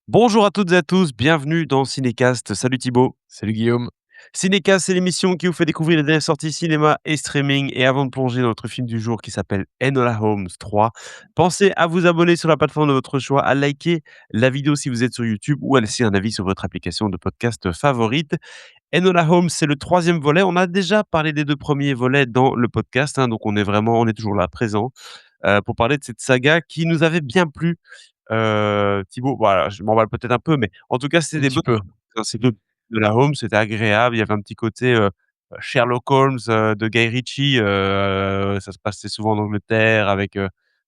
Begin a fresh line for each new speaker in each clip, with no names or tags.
Bonjour à toutes et à tous, bienvenue dans Cinécast. Salut Thibaut.
Salut Guillaume.
Cinécast, c'est l'émission qui vous fait découvrir les dernières sorties cinéma et streaming. Et avant de plonger dans notre film du jour qui s'appelle Enola Holmes 3, pensez à vous abonner sur la plateforme de votre choix, à liker la vidéo si vous êtes sur YouTube ou à laisser un avis sur votre application de podcast favorite. Enola Holmes, c'est le troisième volet. On a déjà parlé des deux premiers volets dans le podcast, hein, donc on est toujours là, présent, pour parler de cette saga qui nous avait bien plu. Thibaut, voilà, je m'emballe peut-être un peu, mais en tout cas, c'était
Un
des
petit
bonnes
peu.
surprises, hein. C'est de la Holmes, c'était agréable. Il y avait un petit côté, Sherlock Holmes, de Guy Ritchie, ça se passait souvent en Angleterre avec,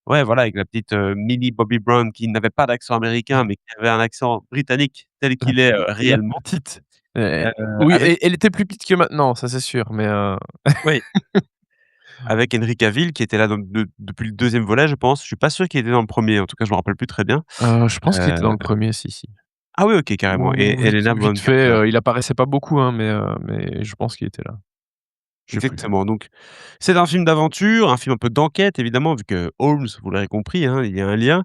ouais, voilà, avec la petite, Millie Bobby Brown qui n'avait pas d'accent américain, mais qui avait un accent britannique tel
La
qu'il est,
la
réellement,
petite.
heu,
Oui,
avec
elle était plus petite que maintenant, ça c'est sûr, mais
oui, avec Henry Cavill qui était là depuis le deuxième volet, je pense. Je suis pas sûr qu'il était dans le premier. En tout cas, je me rappelle plus très bien.
je pense qu'il était dans
Heu,
le premier, si, si.
ah oui, OK, carrément, et
Ou
Helena
vite
Bonham
fait,
Carter.
il apparaissait pas beaucoup, hein, mais je pense qu'il était là. Je sais plus.
Exactement, donc c'est un film d'aventure, un film un peu d'enquête évidemment, vu que Holmes, vous l'aurez compris, hein, il y a un lien.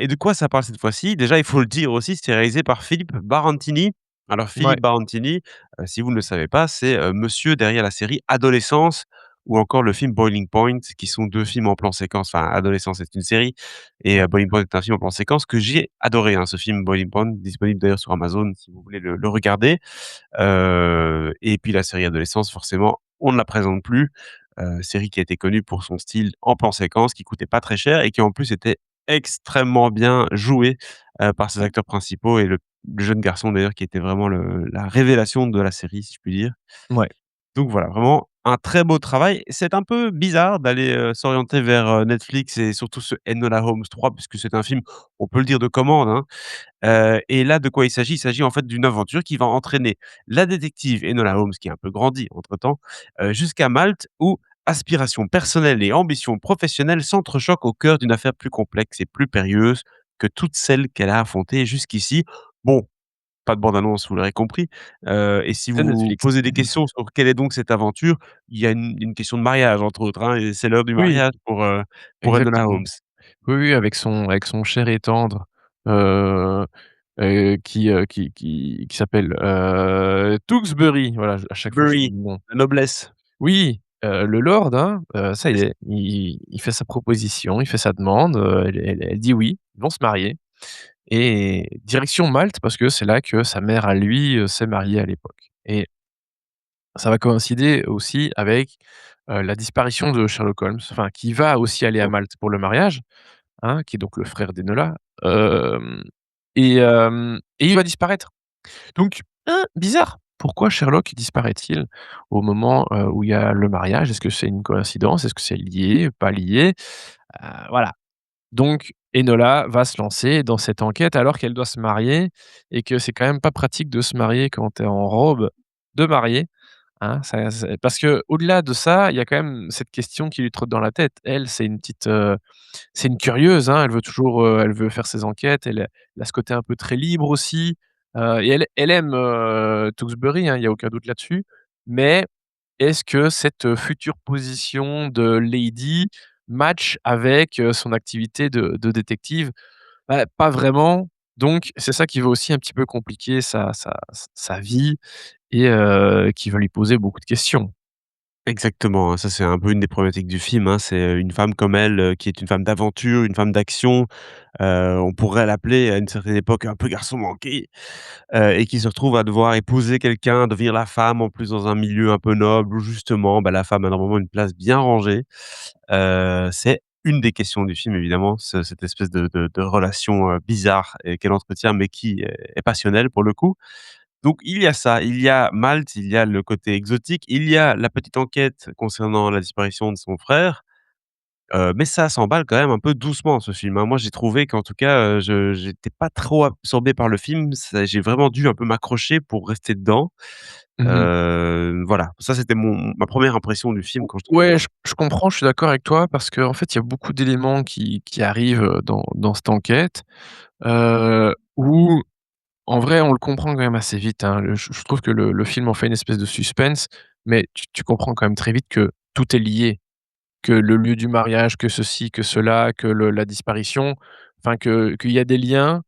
Et de quoi ça parle cette fois-ci? Déjà, il faut le dire aussi, c'est réalisé par Philippe Barantini. Alors
Ouais,
Philippe Barantini, si vous ne le savez pas, c'est, monsieur derrière la série Adolescence ou encore le film Boiling Point, qui sont 2 films en plan séquence. Enfin, Adolescence, c'est une série et
ouais.
Boiling Point est un film en plan séquence que j'ai adoré, hein, ce film Boiling Point, disponible d'ailleurs sur Amazon si vous voulez le regarder. Et puis la série Adolescence, forcément, on ne la présente plus. Série qui a été connue pour son style en plan séquence, qui coûtait pas très cher et qui en plus était extrêmement bien joué, par ses acteurs principaux et le jeune garçon d'ailleurs qui était vraiment la révélation de la série, si je puis dire.
Ouais.
Donc voilà, vraiment un très beau travail. C'est un peu bizarre d'aller, s'orienter vers, Netflix et surtout ce Enola Holmes 3 puisque c'est un film, on peut le dire, de commande, hein. Et là, de quoi il s'agit? Il s'agit en fait d'une aventure qui va entraîner la détective Enola Holmes, qui a un peu grandi entre-temps, jusqu'à Malte où aspiration personnelle et ambition professionnelle s'entrechoquent au cœur d'une affaire plus complexe et plus périlleuse que toutes celles qu'elle a affrontées jusqu'ici. Bon, pas de bande annonce, vous l'aurez compris, et si
C'est
vous vous
Netflix.
posez des questions sur quelle est donc cette aventure, il y a une question de mariage entre autres, hein, et c'est l'heure du
Oui,
mariage pour Enola
exactement.
Holmes.
Oui, oui, avec son cher et tendre, heu qui s'appelle, Tewksbury. Voilà, à chaque fois
Bury,
j'oublie le nom.
la noblesse.
Oui, le lord, hein, ça y
C'est
est, il fait sa proposition, il fait sa demande, elle dit oui, ils vont se marier et direction Malte parce que c'est là que sa mère à lui, s'est mariée à l'époque et ça va coïncider aussi avec, la disparition de Sherlock Holmes, enfin qui va aussi aller à
ça.
Malte pour le mariage, hein, qui est donc le frère d'Enola, et il va disparaître. Donc, bizarre. Pourquoi Sherlock disparaît-il au moment, où il y a le mariage? Est-ce que c'est une coïncidence? Est-ce que c'est lié, pas lié? Voilà. Donc Enola va se lancer dans cette enquête alors qu'elle doit se marier et que c'est quand même pas pratique de se marier quand tu es en robe de mariée, hein. Ça c'est parce qu'au-delà de ça, il y a quand même cette question qui lui trotte dans la tête. Elle, c'est une curieuse, hein, elle veut toujours, elle veut faire ses enquêtes, elle a ce côté un peu très libre aussi, et elle aime, Tewksbury, hein, il y a aucun doute là-dessus. Mais est-ce que cette, future position de lady match avec, son activité de détective? Bah, pas vraiment. Donc c'est ça qui va aussi un petit peu compliquer sa vie et qui va lui poser beaucoup de questions.
Exactement, hein, ça c'est un peu une des problématiques du film, hein. C'est, une femme comme elle, qui est une femme d'aventure, une femme d'action, on pourrait l'appeler à une certaine époque un peu garçon manqué, et qui se retrouve à devoir épouser quelqu'un, devenir la femme en plus dans un milieu un peu noble où justement, bah, la femme a normalement une place bien rangée. C'est une des questions du film évidemment, cette espèce de relation, bizarre et qu'elle entretient mais qui est passionnelle pour le coup. Donc il y a ça, il y a Malte, il y a le côté exotique, il y a la petite enquête concernant la disparition de son frère, mais ça s'emballe quand même un peu doucement ce film, hein. Moi j'ai trouvé qu'en tout cas, je j'étais pas trop absorbé par le film, ça j'ai vraiment dû un peu m'accrocher pour rester dedans.
Mmh.
Voilà, ça c'était ma première impression du film
Ou
quand je
ouais, je comprends, je suis d'accord avec toi parce qu'en fait, il y a beaucoup d'éléments qui arrivent, dans cette enquête, où en vrai, on le comprend quand même assez vite, hein. Je trouve que le film en fait une espèce de suspense, mais tu comprends quand même très vite que tout est lié, que le lieu du mariage, que ceci, que cela, que le la disparition, enfin qu'il y a des liens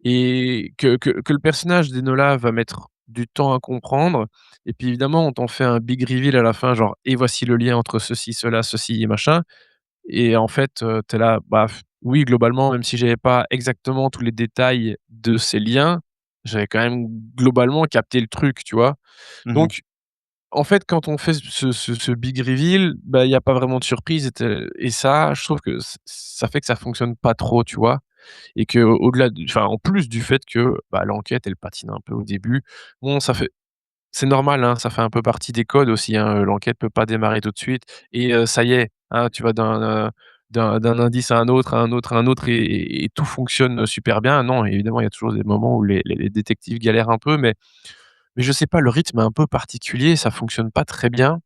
et que le personnage d'Enola va mettre du temps à comprendre et puis évidemment on t'en fait un big reveal à la fin genre: «Et voici le lien entre ceci, cela, ceci et machin». Et en fait, tu es là, bah, oui, globalement, même si j'avais pas exactement tous les détails de ces liens, j'avais quand même globalement capté le truc, tu vois?
Mmh mh.
Donc en fait, quand on fait ce big reveal, bah, il y a pas vraiment de surprise et ça, je trouve que ça fait que ça fonctionne pas trop, tu vois? Et qu'au-delà du enfin, en plus du fait que, bah, l'enquête, elle patine un peu au début. Bon, ça fait c'est normal, hein, ça fait un peu partie des codes aussi, hein, l'enquête peut pas démarrer tout de suite et ça y est, hein, tu vas d'un indice à un autre, à un autre, à un autre et tout fonctionne super bien. Non, évidemment, il y a toujours des moments où les détectives galèrent un peu, mais je sais pas, le rythme est un peu particulier, ça fonctionne pas très bien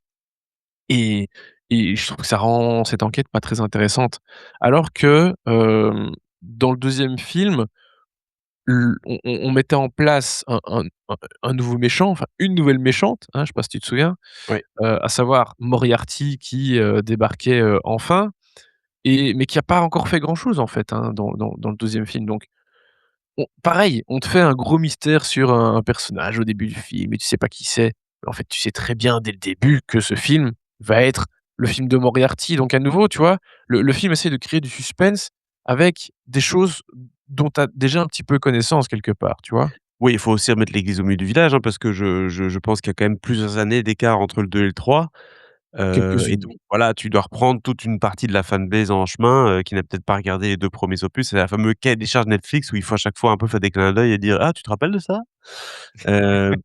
et et je trouve que ça rend cette enquête pas très intéressante. Alors que, dans le deuxième film, on mettait en place un nouveau méchant, enfin une nouvelle méchante, hein, je sais pas si tu te souviens?
Ouais.
À savoir Moriarty qui, débarquait, enfin mais qui a pas encore fait grand chose en fait, hein, dans le deuxième film donc pareil, on te fait un gros mystère sur un personnage au début du film et tu sais pas qui c'est. En fait, tu sais très bien dès le début que ce film va être le film de Moriarty donc à nouveau, tu vois? Le film essaie de créer du suspense avec des choses dont tu as déjà un petit peu connaissance quelque part, tu vois?
Oui, il faut aussi remettre l'église au milieu du village, hein, parce que je pense qu'il y a quand même plusieurs années d'écart entre le 2 et le 3. Et
Quelques-unes,
donc
oui.
voilà, tu dois reprendre toute une partie de la fanbase en chemin, qui n'a peut-être pas regardé les 2 premiers opus. C'est la fameux cahier des charges Netflix où il faut à chaque fois un peu faire des clins d'œil et dire: «Ah, tu te rappelles de ça?»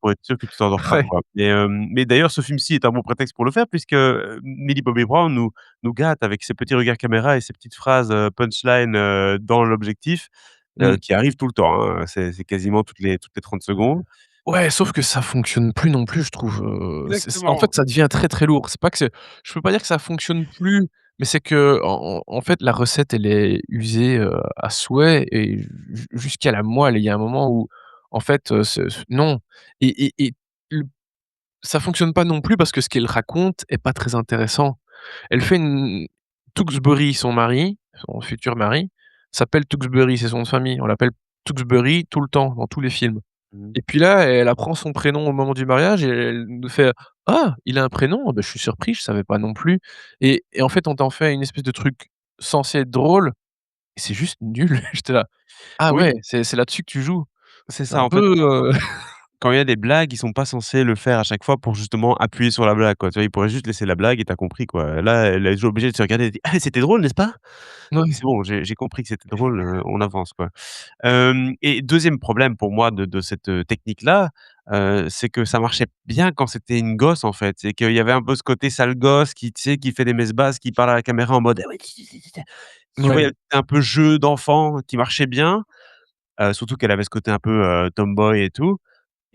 Pour être sûr que tu t'endors pas,
Ouais.
quoi. Mais d'ailleurs, ce film-ci est un bon prétexte pour le faire puisque, Millie Bobby Brown nous gâte avec ses petits regards caméra et ses petites phrases, punchline, dans l'objectif,
Mmh.
qui arrivent tout le temps, hein. C'est quasiment toutes les 30 secondes.
Ouais, sauf que ça fonctionne plus non plus, je trouve, c'est en
Exactement.
fait, ça devient très, très lourd. C'est pas que c'est je peux pas dire que ça fonctionne plus, mais c'est qu'en fait, la recette, elle est usée, à souhait et jusqu'à la moelle. Il y a un moment où, en fait, ce non et le ça fonctionne pas non plus parce que ce qu'elle raconte est pas très intéressant. Elle fait une Tewksbury, son mari, son futur mari, s'appelle Tewksbury, c'est son nom de famille. On l'appelle Tewksbury tout le temps, dans tous les films.
Mmh.
Et puis là, elle apprend son prénom au moment du mariage et elle nous fait: «Ah, il a un prénom? Ah bah, je suis surpris, je savais pas non plus» et en fait, on t'en fait une espèce de truc censé être drôle et c'est juste nul. J'étais là: «Ah
Oui,
ouais, c'est là-dessus que tu joues?»
c'est
C'est
ça,
un
en fait.
peu,
Quand il y a des blagues, ils sont pas censés le faire à chaque fois pour justement appuyer sur la blague, quoi. Tu vois? Ils pourraient juste laisser la blague et tu as compris, quoi. Là, elle est toujours obligée de se regarder et dire: «Ah, c'était drôle, n'est-ce pas?»
ouais.
C'est bon, j'ai compris que c'était drôle, on avance, quoi. Et 2e problème pour moi de cette, technique-là, c'est que ça marchait bien quand c'était une gosse, en fait. C'est qu'il y avait un peu ce côté sale gosse qui, tu sais, qui fait des messes basses, qui parle à la caméra en mode: «Ah ouais, tu vois? Il y
Ouais.
avait un peu jeu d'enfant qui marchait bien, surtout qu'elle avait ce côté un peu, tomboy et tout.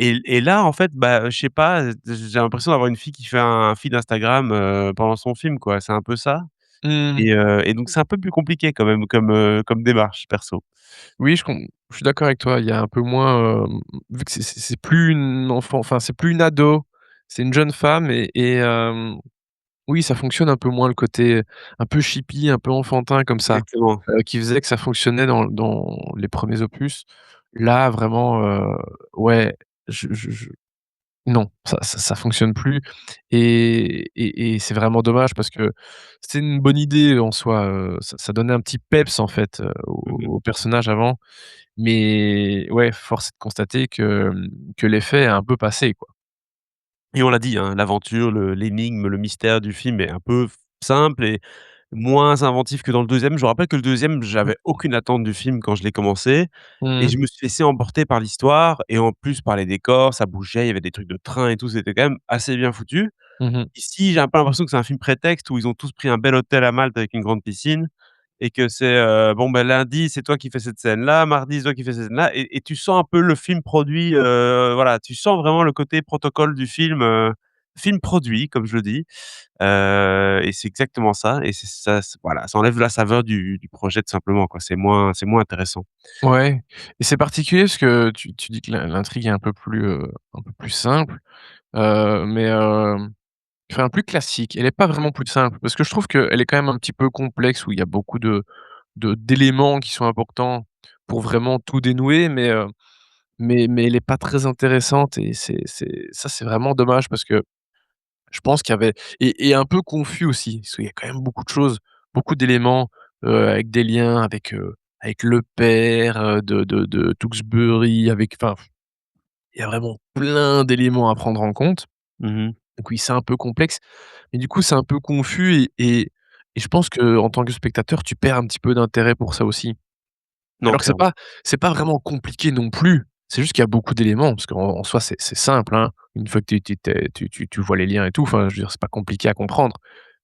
Et là, en fait, bah, je sais pas, j'ai l'impression d'avoir une fille qui fait un feed Instagram, pendant son film, quoi. C'est un peu ça
Mmh.
et donc c'est un peu plus compliqué quand même comme démarche perso.
Oui, je suis d'accord avec toi. Il y a un peu moins, vu que c'est plus une enfant, enfin, c'est plus une ado, c'est une jeune femme oui, ça fonctionne un peu moins le côté un peu chippie, un peu enfantin comme ça,
Exactement.
qui faisait que ça fonctionnait dans les premiers opus. Là, vraiment, ouais, je non, ça fonctionne plus et c'est vraiment dommage parce que c'était une bonne idée en soi, ça donnait un petit peps en fait,
Mmh mh.
au personnage avant, mais ouais, force est de constater que l'effet est un peu passé, quoi.
Et on l'a dit, hein, l'aventure, l'énigme, le mystère du film est un peu simple et moins inventif que dans le deuxième. Je me rappelle que le deuxième, j'avais aucune attente du film quand je l'ai commencé et
Mmh.
je me suis laissé emporter par l'histoire et en plus par les décors, ça bougeait, il y avait des trucs de train et tout, c'était quand même assez bien foutu.
Mmh mh.
Ici, j'ai un peu l'impression que c'est un film prétexte où ils ont tous pris un bel hôtel à Malte avec une grande piscine et que c'est, bon, ben, lundi, c'est toi qui fais cette scène-là, mardi, c'est toi qui fais cette scène-là et tu sens un peu le film produit, voilà, tu sens vraiment le côté protocole du film, film produit, comme je le dis, et c'est exactement ça et c'est ça voilà, ça enlève la saveur du projet tout simplement, quoi. C'est moins intéressant.
Ouais et c'est particulier parce que tu dis que l'intrigue est un peu plus simple, mais enfin plus classique. Elle est pas vraiment plus simple parce que je trouve qu'elle est quand même un petit peu complexe où il y a beaucoup d'éléments qui sont importants pour vraiment tout dénouer, mais elle est pas très intéressante et c'est vraiment dommage parce que je pense qu'il y avait et un peu confus aussi, parce qu'il y a quand même beaucoup de choses, beaucoup d'éléments, avec des liens avec le père, de Tewksbury, avec enfin, il y a vraiment plein d'éléments à prendre en compte.
Mmh mh.
Donc oui, c'est un peu complexe, mais du coup, c'est un peu confus et je pense qu'en tant que spectateur, tu perds un petit peu d'intérêt pour ça aussi.
Non,
Alors que
clairement.
c'est pas vraiment compliqué non plus, c'est juste qu'il y a beaucoup d'éléments parce qu'en soi, c'est simple, hein. Une fois que tu vois les liens et tout, enfin, je veux dire, c'est pas compliqué à comprendre.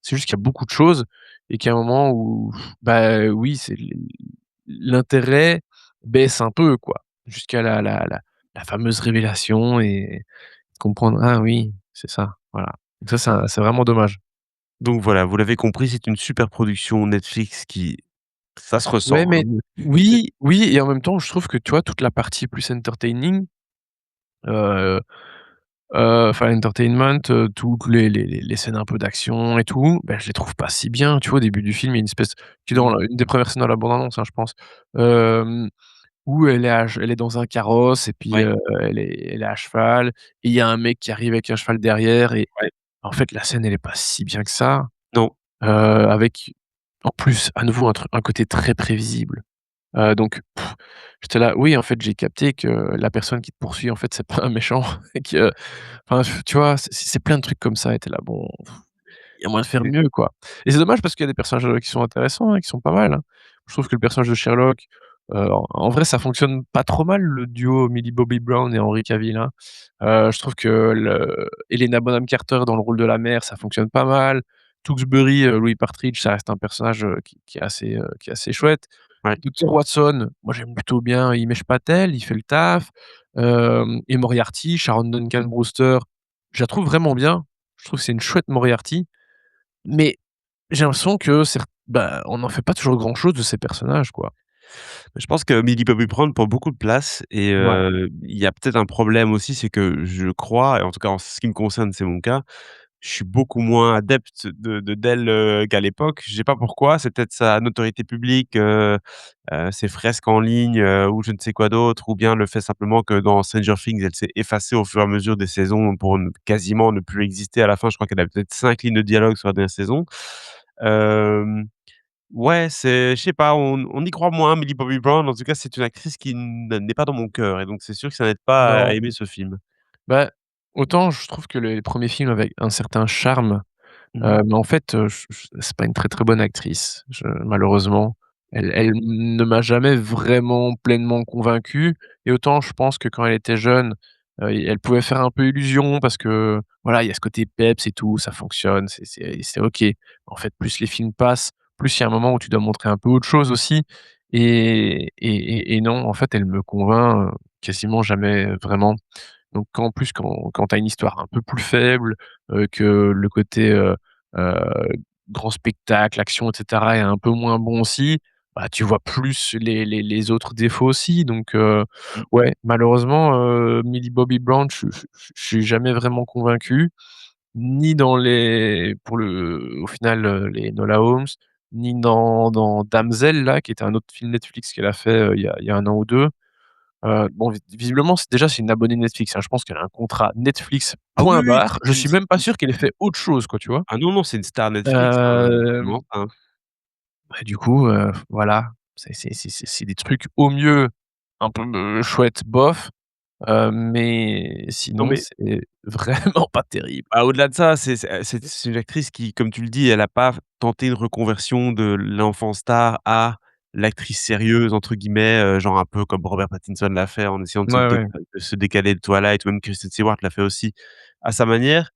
C'est juste qu'il y a beaucoup de choses et qu'il y a un moment où, bah, oui, c'est l'intérêt baisse un peu, quoi, jusqu'à la fameuse révélation et comprendre: «Ah oui, c'est ça», voilà. Donc ça, c'est vraiment dommage.
Donc voilà, vous l'avez compris, c'est une super production Netflix qui ça se
Ouais,
ressent, hein.
mais oui, oui et en même temps, je trouve que, tu vois, toute la partie plus entertaining, heu enfin entertainment, toutes les scènes un peu d'action et tout, bah, je les trouve pas si bien. Tu vois, au début du film, il y a une espèce qui est dans
Mmh.
une des premières scènes dans la bande annonce, hein, je pense, hem, où elle est dans un carrosse et puis,
Ouais,
elle est à cheval et il y a un mec qui arrive avec un cheval derrière et
ouais.
en fait, la scène, elle est pas si bien que ça,
Non.
avec en plus, à nouveau, un côté très prévisible. Donc j'étais là: «Oui, en fait, j'ai capté que la personne qui te poursuit, en fait, c'est pas un méchant et que» enfin, tu vois? C'est plein de trucs comme ça et tu là: «Bon, il y a moyen de faire
Et
mieux, quoi» et c'est dommage parce qu'il y a des personnages, qui sont intéressants, hein, qui sont pas mal, hein. Je trouve que le personnage de Sherlock, en vrai, ça fonctionne pas trop mal le duo Millie Bobby Brown et Henry Cavill, hein. Je trouve que le Helena Bonham Carter dans le rôle de la mère, ça fonctionne pas mal. Tewksbury, Louis Partridge, ça reste un personnage, qui est assez chouette.
ouais.
Docteur Watson, moi j'aime plutôt bien Himesh Patel, il fait le taf. Et Moriarty, Sharon Duncan Brewster, je la trouve vraiment bien. Je trouve que c'est une chouette Moriarty, mais j'ai l'impression que bah, on n'en fait pas toujours grand chose de ces personnages, quoi.
Je pense que Millie Bobby Brown prend beaucoup de place et
Ouais.
il y a peut-être un problème aussi, c'est que je crois et en tout cas en ce qui me concerne, c'est mon cas, je suis beaucoup moins adepte d'elle, qu'à l'époque. Je sais pas pourquoi, c'est peut-être sa notoriété publique, ses fresques en ligne, ou je ne sais quoi d'autre, ou bien le fait simplement que dans Stranger Things, elle s'est effacée au fur et à mesure des saisons pour ne quasiment ne plus exister à la fin. Je crois qu'elle avait peut-être 5 lignes de dialogue sur la dernière saison. Hem, ouais, je sais pas, on y croit moins, Millie Bobby Brown. En tout cas, c'est une actrice qui n'est pas dans mon cœur et donc c'est sûr que ça n'aide pas à
Non.
aimer ce film.
Bah, autant je trouve que les premiers films avaient un certain charme.
Mmh mh.
Mais en fait, je c'est pas une très, très bonne actrice. Malheureusement, elle ne m'a jamais vraiment pleinement convaincu et autant je pense que quand elle était jeune, elle pouvait faire un peu illusion parce que, voilà, il y a ce côté peps et tout, ça fonctionne, c'est OK. En fait, plus les films passent, plus il y a un moment où tu dois montrer un peu autre chose aussi et non, en fait, elle me convainc, quasiment jamais vraiment. Donc en plus, quand tu as une histoire un peu plus faible, que le côté, heu, grand spectacle, action et cetera est un peu moins bon aussi, bah, tu vois plus les autres défauts aussi donc
Mmh.
ouais, malheureusement, Millie Bobby Brown, je suis jamais vraiment convaincu, ni dans les pour le au final, les Enola Holmes, ni dans Damsel là, qui était un autre film Netflix qu'elle a fait, il y a 1 an ou 2. Bon, visiblement, c'est une abonnée Netflix, hein. Je pense qu'elle a un contrat Netflix,
Ah oui,
point
oui,
barre. Je suis
c'est
même pas sûr qu'elle ait fait autre chose, quoi, tu vois?
ah non, non, c'est une star Netflix, hein,
Hem,
vraiment, hein.
bah, du coup, voilà, c'est des trucs au mieux un peu, chouettes, bof, mais
Non,
sinon
mais
c'est vraiment pas terrible.
bah, au-delà de ça, c'est une actrice qui, comme tu le dis, elle a pas tenté une reconversion de l'enfant star à l'actrice «sérieuse» entre guillemets, genre un peu comme Robert Pattinson l'a fait en essayant
Ouais, ouais.
de se décaler de Twilight ou même Kristen Stewart l'a fait aussi à sa manière.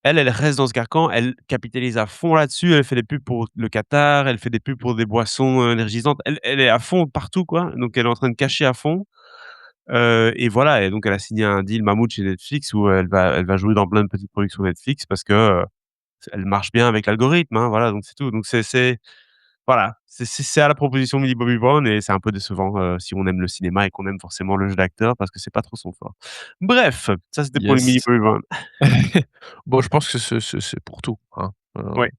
Elle, elle reste dans ce carcan, elle capitalise à fond là-dessus, elle fait des pubs pour le Qatar, elle fait des pubs pour des boissons, énergisantes. Elle est à fond partout, quoi, donc elle est en train de cacher à fond, et voilà et donc elle a signé un deal mammouth chez Netflix où elle va jouer dans plein de petites productions Netflix parce que, elle marche bien avec l'algorithme, hein, voilà, donc c'est tout. Donc c'est voilà, c'est à la proposition Millie Bobby Brown et c'est un peu décevant, si on aime le cinéma et qu'on aime forcément le jeu d'acteur parce que c'est pas trop son fort. Bref, ça c'était pour les Millie
Yes.
Bobby Brown.
Bon, je pense que c'est pour tout, hein,
Ouais.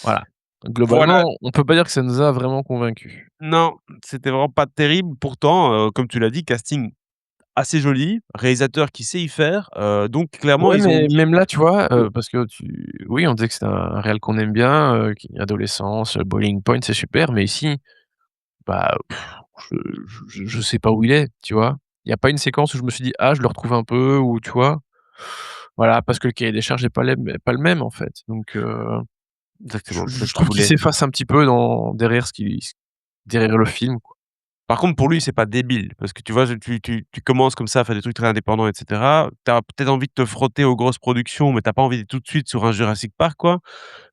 voilà.
Voilà,
Globalement, on peut pas dire que ça nous a vraiment convaincus.
non, c'était vraiment pas terrible. Pourtant, comme tu l'as dit, casting assez joli, réalisateur qui sait y faire, donc clairement
Ouais,
ils ont
mais
dit
même là, tu vois,
oui,
parce que oui, on disait que c'était un réal qu'on aime bien, qui adolescence, Boiling Point, c'est super, mais ici, bah, je je sais pas où il est, tu vois? Il y a pas une séquence où je me suis dit: «Ah, je le retrouve un peu» ou tu vois? Voilà, parce que le cahier des charges est pas le même, en fait, donc
exactement, peut-être
je
qu'il
trouve qu'il
voulait
s'efface un petit peu dans derrière le film, quoi.
par contre pour lui, c'est pas débile parce que tu vois, tu commences comme ça à faire des trucs très indépendants et cetera. Tu as peut-être envie de te frotter aux grosses productions, mais tu as pas envie d'être tout de suite sur un Jurassic Park, quoi.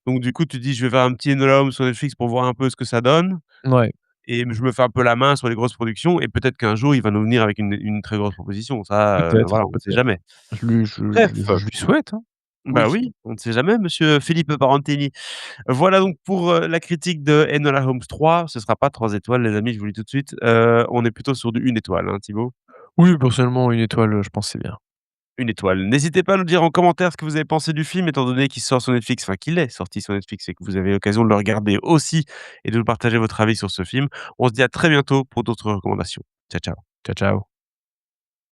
Donc du coup, tu te dis: «Je vais faire un petit Enola Holmes sur Netflix pour voir un peu ce que ça donne
Ouais,
et je me fais un peu la main sur les grosses productions» et peut-être qu'un jour, il va nous venir avec une très grosse proposition. Ça,
peut-être,
voilà, on ne sait
peut-être.
jamais. Bref,
Je lui souhaite, hein.
bah,
Oui.
oui, on ne sait jamais monsieur Philippe Parentini. Voilà donc pour, la critique de Enola Holmes 3, ce sera pas 3 étoiles les amis, je vous le dis tout de suite. On est plutôt sur du 1 étoile, hein, Thibaut?
Oui, personnellement, une étoile, je pense c'est bien.
1 étoile. N'hésitez pas à nous dire en commentaire ce que vous avez pensé du film étant donné qu'il sort sur Netflix, enfin qu'il est sorti sur Netflix et que vous avez l'occasion de le regarder aussi et de nous partager votre avis sur ce film. On se dit à très bientôt pour d'autres recommandations. Ciao, ciao.
Ciao, ciao.